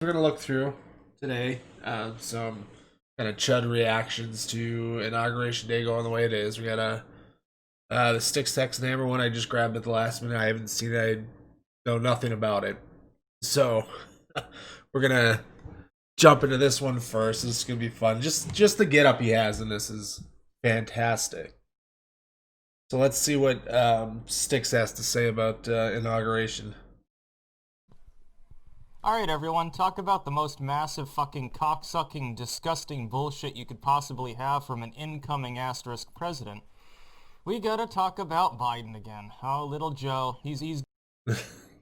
We're gonna look through today some kind of chud reactions to Inauguration Day going the way it is. We got the Styx Text and Hammer one I just grabbed at the last minute. I haven't seen it. I know nothing about it. So we're gonna jump into this one first. This is gonna be fun. Just the get up he has in this is fantastic. So let's see what Styx has to say about Inauguration. Alright everyone, talk about the most massive fucking cocksucking disgusting bullshit you could possibly have from an incoming asterisk president. We gotta talk about Biden again. Oh, little Joe, he's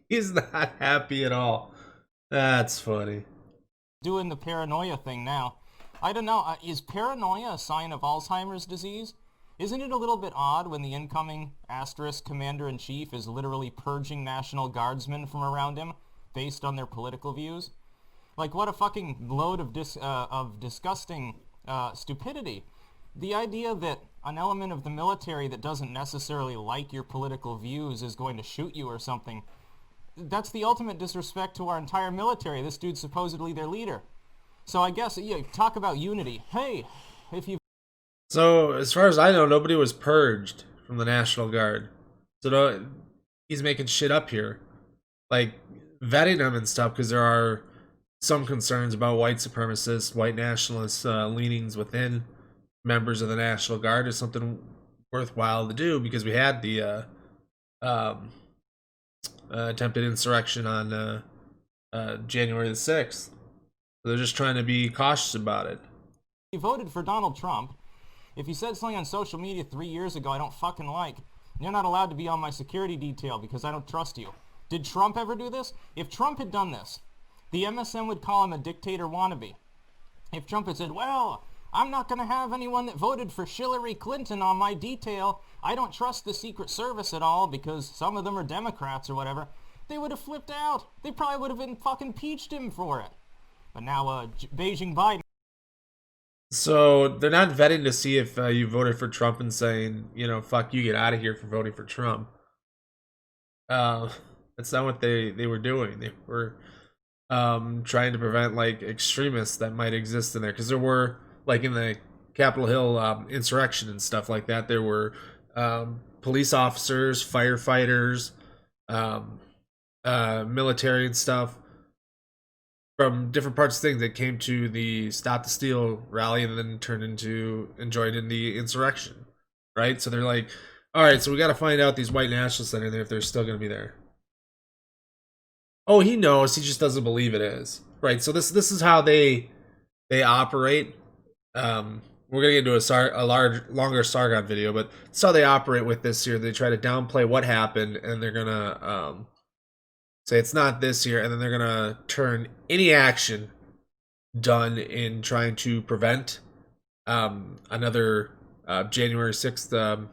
He's not happy at all. That's funny. doing the paranoia thing now. I don't know, is paranoia a sign of Alzheimer's disease? Isn't it a little bit odd when the incoming asterisk commander-in-chief is literally purging National Guardsmen from around him based on their political views? Like, what a fucking load of disgusting stupidity. The idea that an element of the military that doesn't necessarily like your political views is going to shoot you or something, that's the ultimate disrespect to our entire military. This dude's supposedly their leader. So I guess, yeah, talk about unity. Hey, if you... So, as far as I know, nobody was purged from the National Guard. So, he's making shit up here. Like, vetting them and stuff, because there are some concerns about white supremacist, white nationalist leanings within members of the National Guard is something worthwhile to do, because we had the attempted insurrection on January the 6th. So they're just trying to be cautious about it. You voted for Donald Trump. If you said something on social media 3 years ago I don't fucking like, you're not allowed to be on my security detail because I don't trust you. Did Trump ever do this? If Trump had done this, the MSM would call him a dictator wannabe. If Trump had said, well, I'm not going to have anyone that voted for Hillary Clinton on my detail. I don't trust the Secret Service at all because some of them are Democrats or whatever. They would have flipped out. They probably would have been fucking impeached him for it. But now, Beijing Biden... So they're not vetting to see if you voted for Trump and saying, you know, fuck you, get out of here for voting for Trump. That's not what they were doing. They were trying to prevent like extremists that might exist in there, because there were, like, in the Capitol Hill insurrection and stuff like that, there were police officers, firefighters, military and stuff from different parts of things that came to the Stop the Steal rally and then turned into and joined in the insurrection, right? So they're like, all right, so we got to find out these white nationalists that are there if they're still going to be there. Oh, he knows. He just doesn't believe it is, right? So this is how they operate. We're gonna get into longer Sargon video, but that's how they operate with this here. They try to downplay what happened, and they're gonna say it's not this year, and then they're gonna turn any action done in trying to prevent another January 6th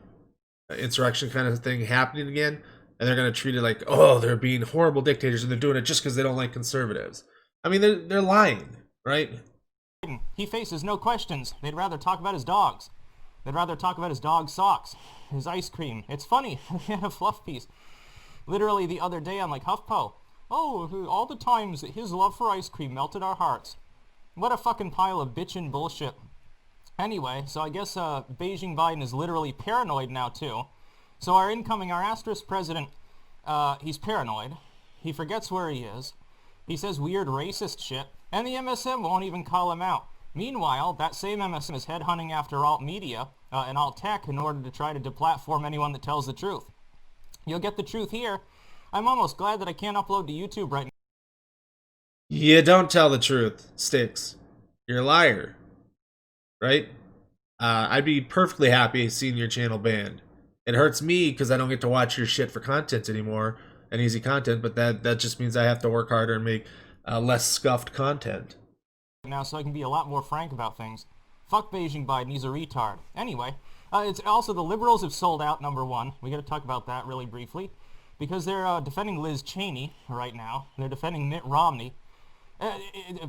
insurrection kind of thing happening again, and they're gonna treat it like, oh, they're being horrible dictators, and they're doing it just because they don't like conservatives. I mean, they're lying, right? He faces no questions. They'd rather talk about his dogs. They'd rather talk about his dog's socks, his ice cream. It's funny. He had a fluff piece. Literally the other day, I'm like, HuffPo, oh, all the times that his love for ice cream melted our hearts. What a fucking pile of bitchin' bullshit. Anyway, so I guess Beijing Biden is literally paranoid now too. So our asterisk president, he's paranoid. He forgets where he is. He says weird racist shit, and the MSM won't even call him out. Meanwhile, that same MSM is headhunting after alt media and alt tech in order to try to deplatform anyone that tells the truth. You'll get the truth here. I'm almost glad that I can't upload to YouTube right now. You don't tell the truth, Styx. You're a liar, right? I'd be perfectly happy seeing your channel banned. It hurts me because I don't get to watch your shit for content anymore, and easy content, but that just means I have to work harder and make less scuffed content. Now, so I can be a lot more frank about things. Fuck Beijing Biden, he's a retard. Anyway, it's also the liberals have sold out, number one. We gotta talk about that really briefly. Because they're defending Liz Cheney right now. They're defending Mitt Romney.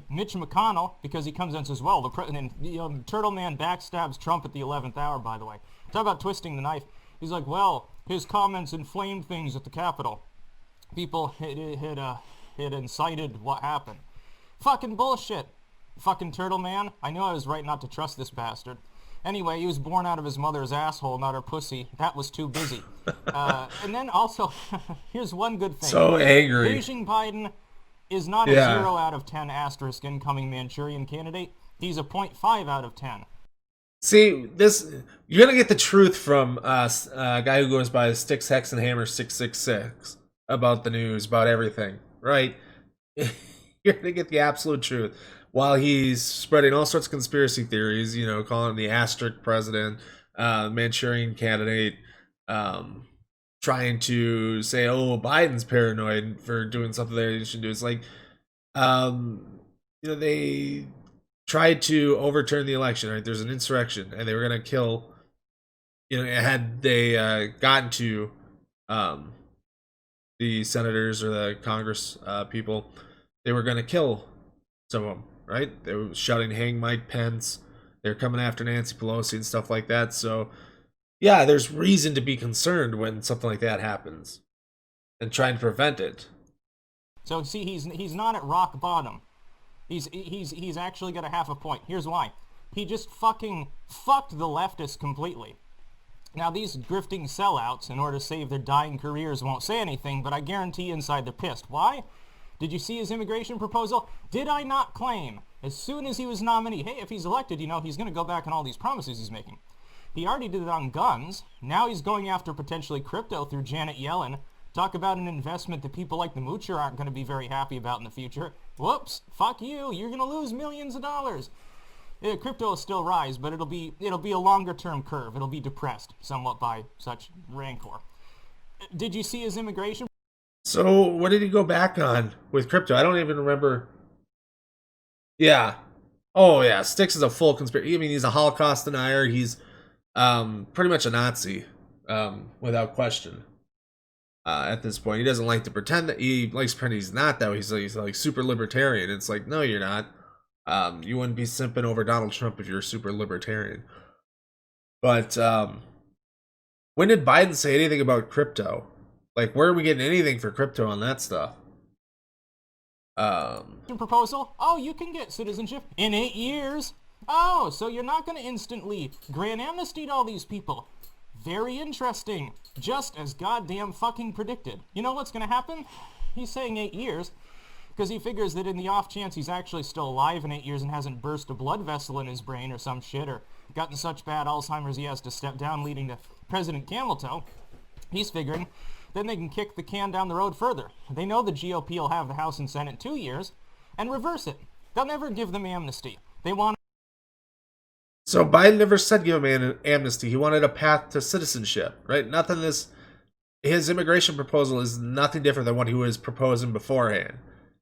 Mitch McConnell, because he comes in and says, well, the Turtle Man backstabs Trump at the 11th hour, by the way. Talk about twisting the knife. He's like, well, his comments inflamed things at the Capitol. People had incited what happened. Fucking bullshit. Fucking turtle man. I knew I was right not to trust this bastard. Anyway, he was born out of his mother's asshole, not her pussy. That was too busy. And then also, here's one good thing. So angry. Beijing Biden is not a 0 out of 10 asterisk incoming Manchurian candidate. He's a 0.5 out of 10. See, this, you're gonna get the truth from a guy who goes by Styx Hex and Hammer 666 about the news, about everything, right? You're gonna get the absolute truth. While he's spreading all sorts of conspiracy theories, you know, calling him the asterisk president, Manchurian candidate, trying to say, oh, Biden's paranoid for doing something that he should do. It's like, you know, they tried to overturn the election, right? There's an insurrection, and they were going to kill, you know, had they gotten to the senators or the Congress people, they were going to kill some of them, right? They were shouting, hang Mike Pence. They're coming after Nancy Pelosi and stuff like that. So, yeah, there's reason to be concerned when something like that happens and trying to prevent it. So, see, he's not at rock bottom. He's actually got a half a point. Here's why. He just fucking fucked the leftists completely. Now, these grifting sellouts, in order to save their dying careers, won't say anything, but I guarantee inside they're pissed. Why? Did you see his immigration proposal? Did I not claim, as soon as he was nominated, hey, if he's elected, you know, he's going to go back on all these promises he's making. He already did it on guns. Now he's going after potentially crypto through Janet Yellen. Talk about an investment that people like the Moocher aren't going to be very happy about in the future. Whoops, fuck you, you're going to lose millions of dollars. Crypto will still rise, but it'll be a longer-term curve. It'll be depressed somewhat by such rancor. Did you see his immigration? So, what did he go back on with crypto? I don't even remember. Yeah. Oh, yeah. Styx is a full conspiracy. I mean, he's a Holocaust denier. He's pretty much a Nazi, without question. At this point, he doesn't like to pretend that he likes to pretend he's not. Though he's like super libertarian. It's like, no, you're not. You wouldn't be simping over Donald Trump if you're super libertarian. But when did Biden say anything about crypto? Like, where are we getting anything for crypto on that stuff? Proposal? Oh, you can get citizenship in 8 years. Oh, so you're not going to instantly grant amnesty to all these people. Very interesting. Just as goddamn fucking predicted. You know what's going to happen? He's saying 8 years because he figures that in the off chance he's actually still alive in 8 years and hasn't burst a blood vessel in his brain or some shit or gotten such bad Alzheimer's he has to step down, leading to President Camel Toe. He's figuring then they can kick the can down the road further. They know the GOP will have the House and Senate 2 years and reverse it. They'll never give them amnesty. They want. So Biden never said give him an amnesty. He wanted a path to citizenship, right? Nothing. His immigration proposal is nothing different than what he was proposing beforehand.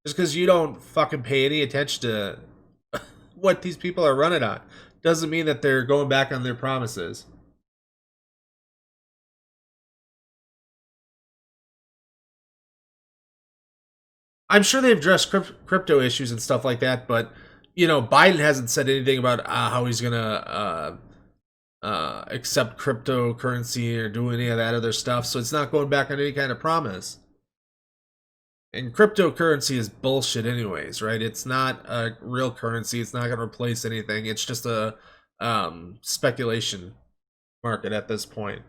Just because you don't fucking pay any attention to what these people are running on doesn't mean that they're going back on their promises. I'm sure they've addressed crypto issues and stuff like that, but, you know, Biden hasn't said anything about how he's going to accept cryptocurrency or do any of that other stuff, so it's not going back on any kind of promise. And cryptocurrency is bullshit anyways, right? It's not a real currency. It's not going to replace anything. It's just a speculation market at this point.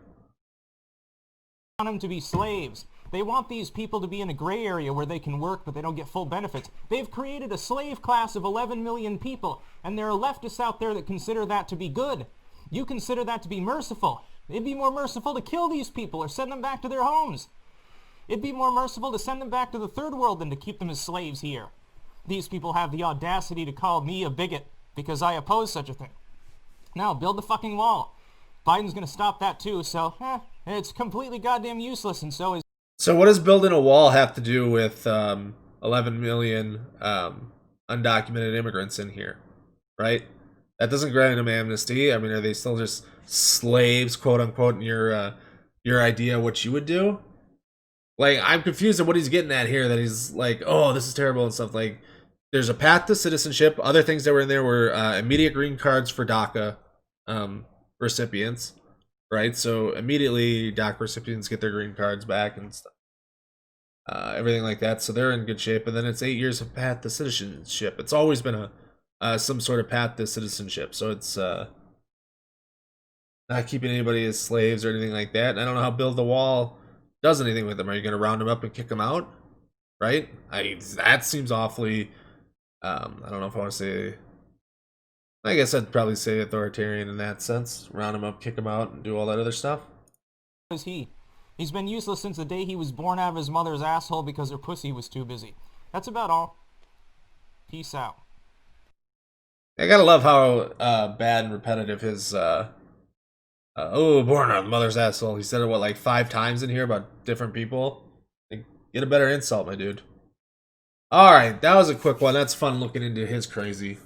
Want them to be slaves. They want these people to be in a gray area where they can work but they don't get full benefits. They've created a slave class of 11 million people, and there are leftists out there that consider that to be good. You consider that to be merciful. It'd be more merciful to kill these people or send them back to their homes. It'd be more merciful to send them back to the third world than to keep them as slaves here. These people have the audacity to call me a bigot because I oppose such a thing. Now, build the fucking wall. Biden's going to stop that too, so it's completely goddamn useless, and so is... So what does building a wall have to do with 11 million undocumented immigrants in here, right? That doesn't grant them amnesty. I mean, are they still just slaves, quote unquote, in your idea of what you would do? Like, I'm confused at what he's getting at here, that he's like, oh, this is terrible and stuff. Like, there's a path to citizenship. Other things that were in there were immediate green cards for DACA recipients, right? So immediately DACA recipients get their green cards back and stuff. everything like that. So they're in good shape. And then it's 8 years of path to citizenship. It's always been some sort of path to citizenship. So it's not keeping anybody as slaves or anything like that. And I don't know how Build the Wall does anything with them. Are you going to round them up and kick them out? Right? That seems awfully. I don't know if I want to say. I guess I'd probably say authoritarian in that sense. Round them up, kick them out, and do all that other stuff. Is he? He's been useless since the day he was born out of his mother's asshole because her pussy was too busy. That's about all. Peace out. I gotta love how bad and repetitive his born out of mother's asshole. He said it like 5 times in here about different people. Get a better insult, my dude. All right, that was a quick one. That's fun looking into his crazy.